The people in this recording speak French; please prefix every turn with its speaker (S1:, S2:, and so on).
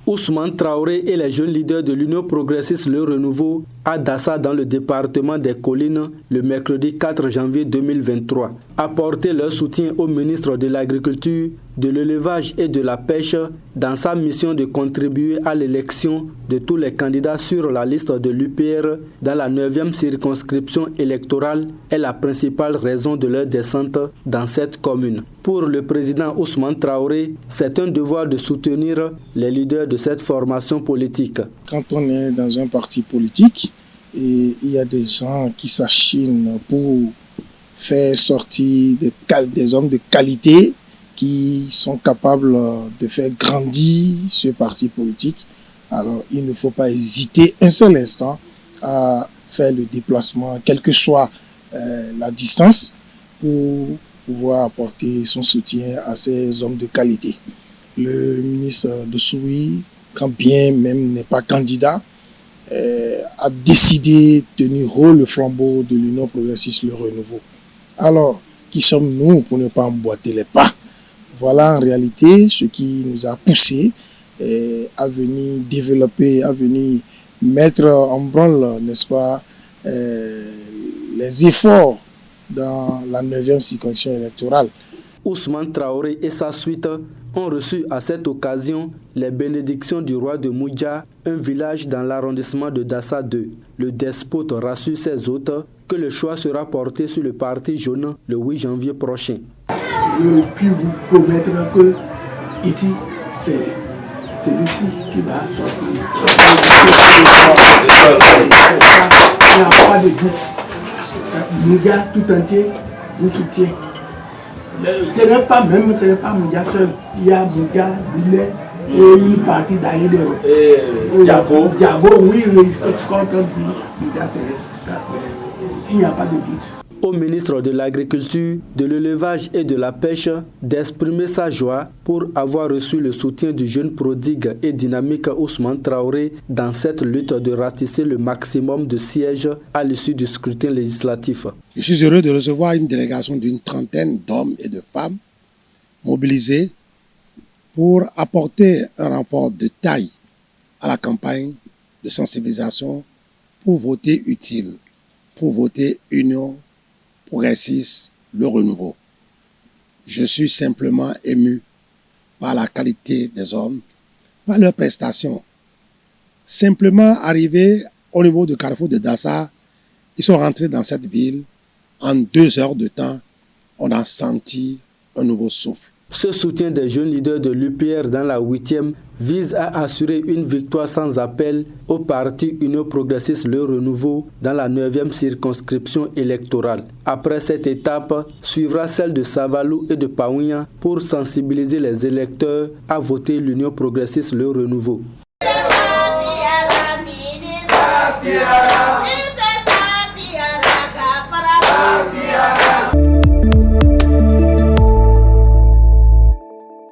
S1: Ousmane Traoré et les jeunes leaders de l'Union progressiste Le Renouveau à Dassa dans le département des Collines le mercredi 4 janvier 2023. Apporter leur soutien au ministre de l'Agriculture, de l'Élevage et de la Pêche dans sa mission de contribuer à l'élection de tous les candidats sur la liste de l'UPR dans la 9e circonscription électorale est la principale raison de leur descente dans cette commune. Pour le président Ousmane Traoré, c'est un devoir de soutenir les leaders de cette formation politique.
S2: Quand on est dans un parti politique, et il y a des gens qui s'achinent pour faire sortir des hommes de qualité qui sont capables de faire grandir ce parti politique. Alors il ne faut pas hésiter un seul instant à faire le déplacement, quelle que soit la distance, pour pouvoir apporter son soutien à ces hommes de qualité. Le ministre Dossouri, quand bien même n'est pas candidat, a décidé de tenir haut le flambeau de l'Union progressiste Le Renouveau. Alors, qui sommes-nous pour ne pas emboîter les pas? Voilà en réalité ce qui nous a poussé à venir développer, à venir mettre en branle, n'est-ce pas, les efforts dans la 9e circonscription électorale.
S1: Ousmane Traoré et sa suite ont reçu à cette occasion les bénédictions du roi de Moudja, un village dans l'arrondissement de Dassa 2. Le despote rassure ses hôtes que le choix sera porté sur le parti jaune le 8 janvier prochain.
S3: Je puis vous promettre que ici, c'est celui-ci qui va sortir. Il n'y a pas de doute. Moudja tout entier vous soutient. Ce n'est pas Moudja seul. Il y a Moudja, Billet et une partie d'Aïdero. Diago, oui, il n'y a pas de doute.
S1: Au ministre de l'Agriculture, de l'Élevage et de la Pêche d'exprimer sa joie pour avoir reçu le soutien du jeune prodigue et dynamique Ousmane Traoré dans cette lutte de ratisser le maximum de sièges à l'issue du scrutin législatif.
S4: Je suis heureux de recevoir une délégation d'une trentaine d'hommes et de femmes mobilisés pour apporter un renfort de taille à la campagne de sensibilisation pour voter utile, pour voter Union progressiste Le Renouveau. Je suis simplement ému par la qualité des hommes, par leurs prestations. Simplement arrivés au niveau du carrefour de Dassa, ils sont rentrés dans cette ville. En 2 heures de temps, on a senti un nouveau souffle.
S1: Ce soutien des jeunes leaders de l'UPR dans la 8e vise à assurer une victoire sans appel au parti Union progressiste Le Renouveau dans la 9e circonscription électorale. Après cette étape, suivra celle de Savalou et de Paounia pour sensibiliser les électeurs à voter l'Union progressiste Le Renouveau.